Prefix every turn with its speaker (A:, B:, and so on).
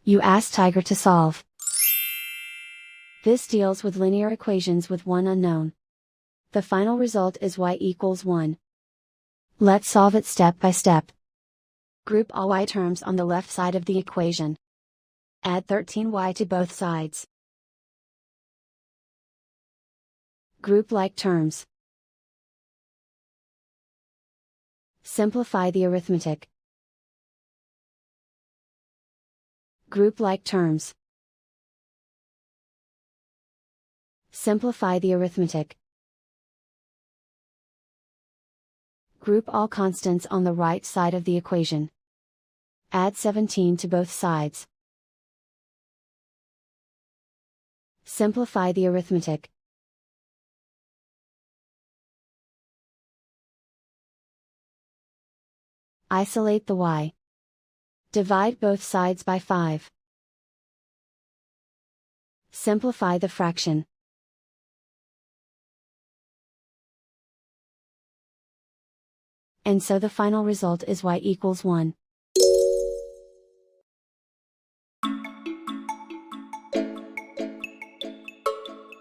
A: You ask Tiger to solve. This deals with linear equations with one unknown. The final result is y equals 1. Let's solve it step by step. Group all y terms on the left side of the equation. Add 13y to both sides. Group like terms. Simplify the arithmetic. Group like terms. Simplify the arithmetic. Group all constants on the right side of the equation. Add 17 to both sides. Simplify the arithmetic. Isolate the y. Divide both sides by 5. Simplify the fraction. And so the final result is y equals 1.